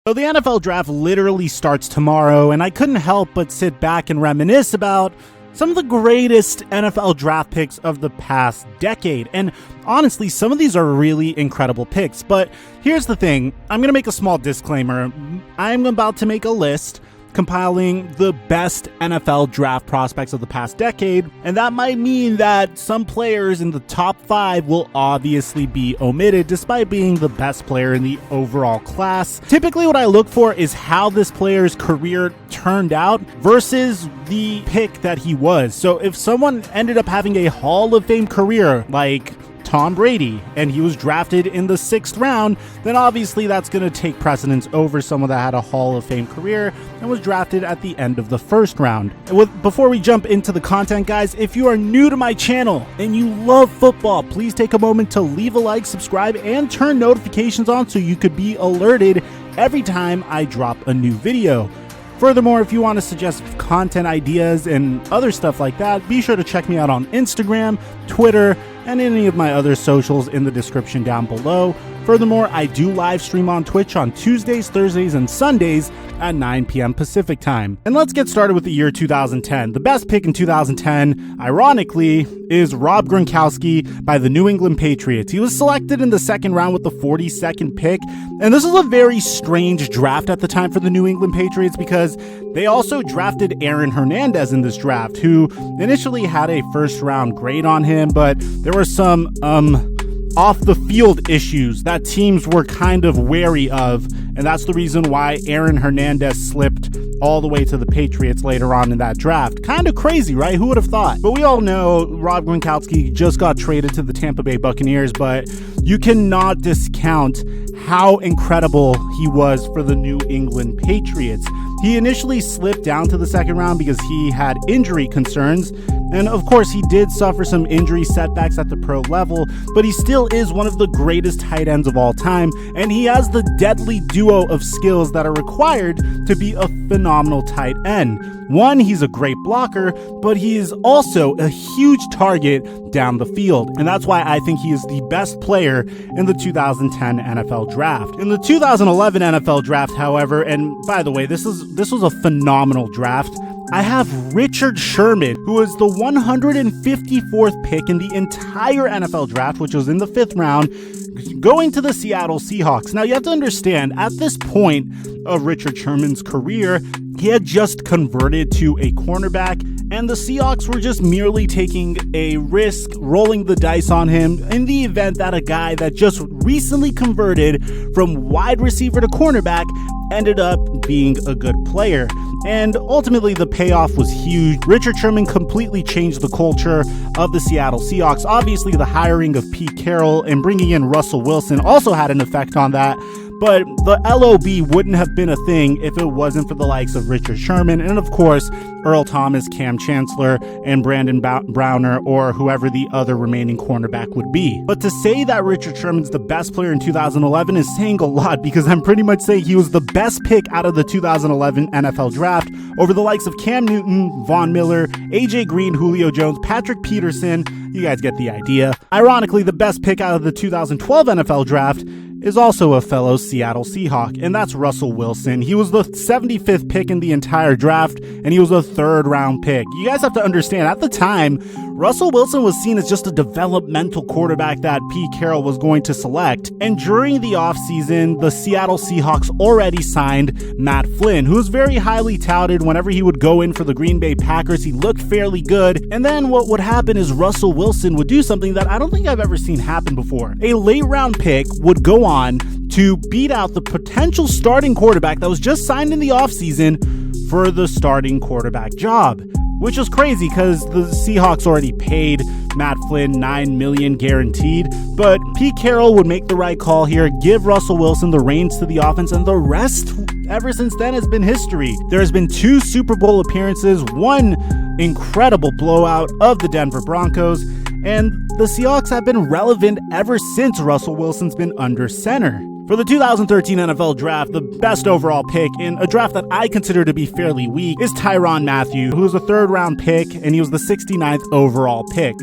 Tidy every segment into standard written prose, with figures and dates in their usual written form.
So the NFL draft literally starts tomorrow, and I couldn't help but sit back and reminisce about some of the greatest NFL draft picks of the past decade. And honestly, some of these are really incredible picks. But here's the thing. I'm going to make a small disclaimer. I'm about to make a list compiling the best NFL draft prospects of the past decade, and that might mean that some players in the top 5 will obviously be omitted despite being the best player in the overall class. Typically what I look for is how this player's career turned out versus the pick that he was. So if someone ended up having a Hall of Fame career like Tom Brady, and he was drafted in the 6th round, then obviously that's going to take precedence over someone that had a Hall of Fame career and was drafted at the end of the 1st round. Before we jump into the content, guys, if you are new to my channel and you love football, please take a moment to leave a like, subscribe, and turn notifications on so you could be alerted every time I drop a new video. Furthermore, if you want to suggest content ideas and other stuff like that, be sure to check me out on Instagram, Twitter, and any of my other socials in the description down below. Furthermore, I do live stream on Twitch on Tuesdays, Thursdays, and Sundays at 9 p.m. Pacific time. And let's get started with the year 2010. The best pick in 2010, ironically, is Rob Gronkowski by the New England Patriots. He was selected in the 2nd round with the 42nd pick. And this is a very strange draft at the time for the New England Patriots because they also drafted Aaron Hernandez in this draft, who initially had a 1st round grade on him, but there were some off the field issues that teams were kind of wary of, and that's the reason why Aaron Hernandez slipped all the way to the Patriots later on in that draft. Kind of crazy, right? Who would have thought? But we all know Rob Gronkowski just got traded to the Tampa Bay Buccaneers, but you cannot discount how incredible he was for the New England Patriots. He initially slipped down to the 2nd round because he had injury concerns. And of course, he did suffer some injury setbacks at the pro level, but he still is one of the greatest tight ends of all time. And he has the deadly duo of skills that are required to be a phenomenal tight end. One, he's a great blocker, but he is also a huge target down the field. And that's why I think he is the best player in the 2010 NFL draft. In the 2011 NFL draft, however, and by the way, this was a phenomenal draft, I have Richard Sherman, who was the 154th pick in the entire NFL draft, which was in the 5th round, going to the Seattle Seahawks. Now, you have to understand, at this point of Richard Sherman's career, he had just converted to a cornerback, and the Seahawks were just merely taking a risk, rolling the dice on him in the event that a guy that just recently converted from wide receiver to cornerback ended up being a good player. And ultimately, the payoff was huge. Richard Sherman completely changed the culture of the Seattle Seahawks. Obviously, the hiring of Pete Carroll and bringing in Russell Wilson also had an effect on that. But the LOB wouldn't have been a thing if it wasn't for the likes of Richard Sherman and, of course, Earl Thomas, Cam Chancellor, and Brandon Browner, or whoever the other remaining cornerback would be. But to say that Richard Sherman's the best player in 2011 is saying a lot, because I'm pretty much saying he was the best pick out of the 2011 NFL draft over the likes of Cam Newton, Von Miller, AJ Green, Julio Jones, Patrick Peterson. You guys get the idea. Ironically, the best pick out of the 2012 NFL draft is also a fellow Seattle Seahawk, and that's Russell Wilson. He was the 75th pick in the entire draft, and he was a 3rd round pick. You guys have to understand, at the time, Russell Wilson was seen as just a developmental quarterback that Pete Carroll was going to select. And during the offseason, the Seattle Seahawks already signed Matt Flynn, who was very highly touted. Whenever he would go in for the Green Bay Packers, he looked fairly good. And then what would happen is Russell Wilson would do something that I don't think I've ever seen happen before. A late round pick would go on to beat out the potential starting quarterback that was just signed in the offseason for the starting quarterback job, which was crazy because the Seahawks already paid Matt Flynn $9 million guaranteed. But Pete Carroll would make the right call here, give Russell Wilson the reins to the offense, and the rest ever since then has been history. There has been 2 Super Bowl appearances, 1 incredible blowout of the Denver Broncos, and the Seahawks have been relevant ever since Russell Wilson's been under center. For the 2013 NFL Draft, the best overall pick in a draft that I consider to be fairly weak is Tyrann Mathieu, who was a third-round pick, and he was the 69th overall pick.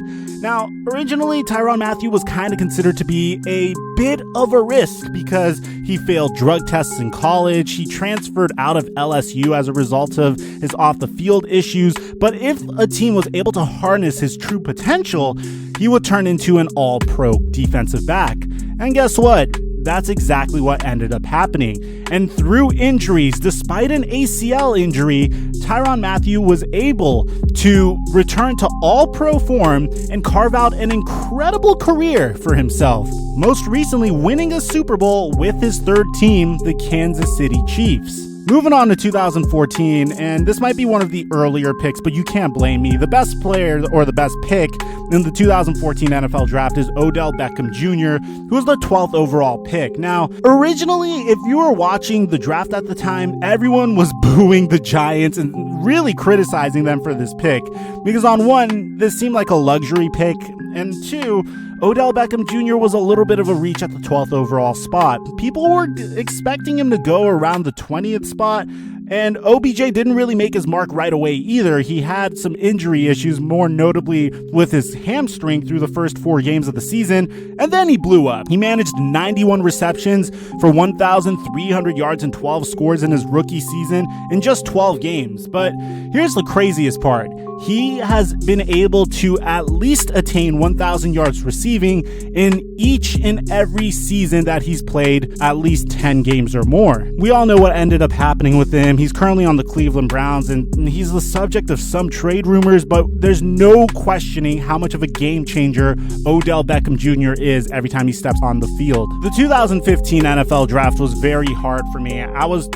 Now, originally, Tyrann Mathieu was kind of considered to be a bit of a risk because he failed drug tests in college. He transferred out of LSU as a result of his off-the-field issues. But if a team was able to harness his true potential, he would turn into an all-pro defensive back. And guess what? That's exactly what ended up happening. And through injuries, despite an ACL injury, Tyrann Mathieu was able to return to all-pro form and carve out an incredible career for himself, most recently winning a Super Bowl with his third team, the Kansas City Chiefs. Moving on to 2014, and this might be one of the earlier picks, but you can't blame me. The best player or the best pick in the 2014 NFL Draft is Odell Beckham Jr., who was the 12th overall pick. Now, originally, if you were watching the draft at the time, everyone was booing the Giants and really criticizing them for this pick. Because on one, this seemed like a luxury pick, and two, Odell Beckham Jr. was a little bit of a reach at the 12th overall spot. People were expecting him to go around the 20th spot, and OBJ didn't really make his mark right away either. He had some injury issues, more notably with his hamstring through the first 4 games of the season, and then he blew up. He managed 91 receptions for 1,300 yards and 12 scores in his rookie season in just 12 games. But here's the craziest part. He has been able to at least attain 1,000 yards receiving in each and every season that he's played at least 10 games or more. We all know what ended up happening with him. He's currently on the Cleveland Browns, and he's the subject of some trade rumors, but there's no questioning how much of a game changer Odell Beckham Jr. is every time he steps on the field. The 2015 NFL Draft was very hard for me. I was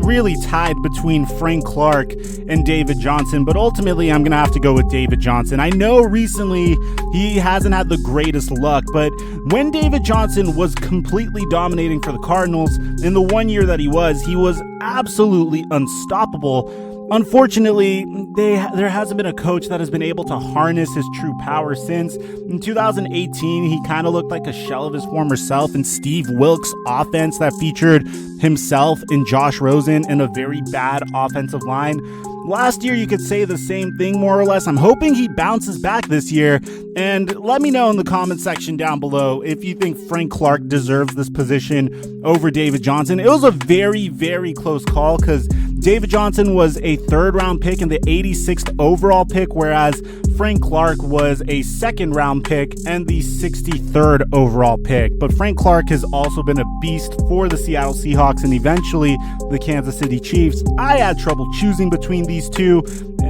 really tied between Frank Clark and David Johnson, but ultimately I'm gonna have to go with David Johnson. I know recently he hasn't had the greatest luck, but when David Johnson was completely dominating for the Cardinals in the 1 year that he was absolutely unstoppable. Unfortunately, there hasn't been a coach that has been able to harness his true power since. In 2018, he kind of looked like a shell of his former self in Steve Wilks' offense that featured himself and Josh Rosen in a very bad offensive line. Last year, you could say the same thing, more or less. I'm hoping he bounces back this year. And let me know in the comment section down below if you think Frank Clark deserves this position over David Johnson. It was a very, very close call because David Johnson was a third-round pick and the 86th overall pick, whereas Frank Clark was a second-round pick and the 63rd overall pick. But Frank Clark has also been a beast for the Seattle Seahawks and eventually the Kansas City Chiefs. I had trouble choosing between these two,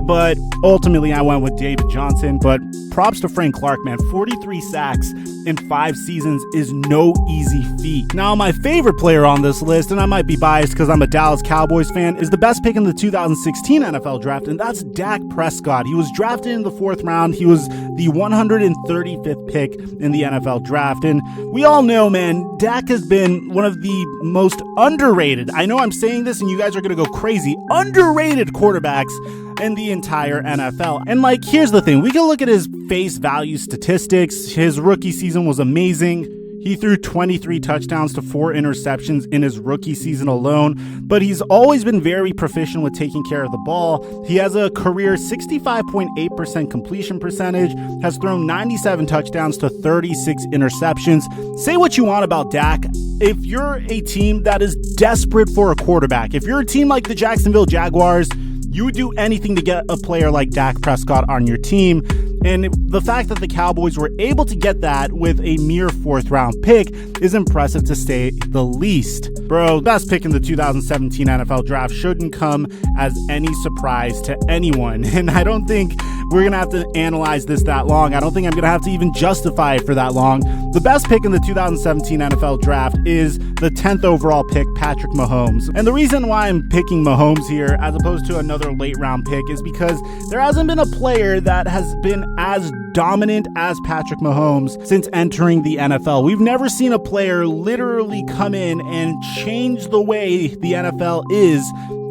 but ultimately I went with David Johnson. But props to Frank Clark, man. 43 sacks in 5 seasons is no easy feat. Now, my favorite player on this list, and I might be biased because I'm a Dallas Cowboys fan, is the best pick in the 2016 NFL Draft, and that's Dak Prescott. He was drafted in the 4th round. He was the 135th pick in the NFL Draft, and we all know, man, Dak has been one of the most underrated, I know I'm saying this and you guys are going to go crazy, underrated quarterbacks in the entire NFL. And like, here's the thing, we can look at his face value statistics. His rookie season was amazing. He threw 23 touchdowns to 4 interceptions in his rookie season alone, but he's always been very proficient with taking care of the ball. He has a career 65.8% completion percentage, has thrown 97 touchdowns to 36 interceptions. Say what you want about Dak. If you're a team that is desperate for a quarterback, if you're a team like the Jacksonville Jaguars, you would do anything to get a player like Dak Prescott on your team. And the fact that the Cowboys were able to get that with a mere 4th round pick is impressive to say the least. Bro, best pick in the 2017 NFL Draft shouldn't come as any surprise to anyone. And I don't think we're going to have to analyze this that long. I don't think I'm going to have to even justify it for that long. The best pick in the 2017 NFL Draft is the 10th overall pick, Patrick Mahomes. And the reason why I'm picking Mahomes here as opposed to another late round pick is because there hasn't been a player that has been as dominant as Patrick Mahomes since entering the NFL. We've never seen a player literally come in and change the way the NFL is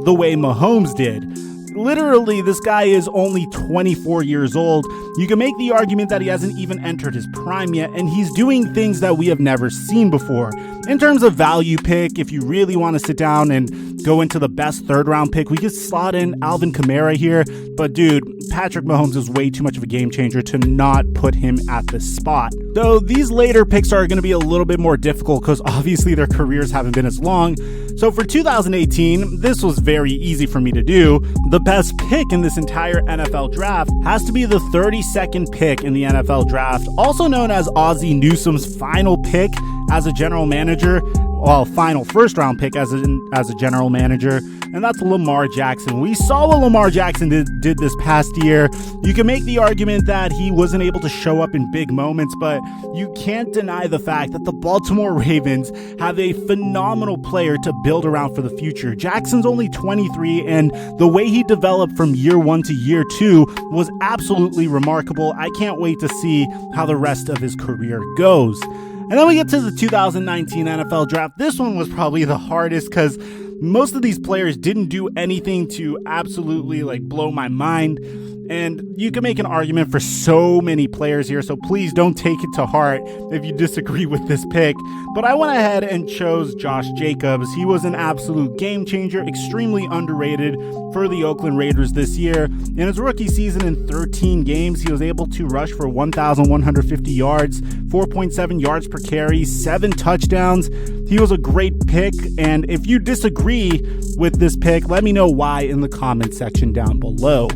the way Mahomes did. Literally, this guy is only 24 years old, You can make the argument that he hasn't even entered his prime yet, and he's doing things that we have never seen before. In terms of value pick, if you really want to sit down and go into the best third-round pick, we could slot in Alvin Kamara here, but dude, Patrick Mahomes is way too much of a game changer to not put him at this spot. Though these later picks are going to be a little bit more difficult because obviously their careers haven't been as long. So for 2018, this was very easy for me to do. The best pick in this entire NFL draft has to be the 32nd pick in the NFL draft, also known as Ozzie Newsome's final pick as a general manager. Well, final first-round pick as a general manager, and that's Lamar Jackson. We saw what Lamar Jackson did this past year. You can make the argument that he wasn't able to show up in big moments, but you can't deny the fact that the Baltimore Ravens have a phenomenal player to build around for the future. Jackson's only 23, and the way he developed from year 1 to year 2 was absolutely remarkable. I can't wait to see how the rest of his career goes. And then we get to the 2019 NFL draft. This one was probably the hardest because most of these players didn't do anything to absolutely blow my mind. And you can make an argument for so many players here, so please don't take it to heart if you disagree with this pick. But I went ahead and chose Josh Jacobs. He was an absolute game changer, extremely underrated for the Oakland Raiders this year. In his rookie season in 13 games, he was able to rush for 1,150 yards, 4.7 yards per carry, 7 touchdowns. He was a great pick, and if you disagree with this pick, let me know why in the comment section down below.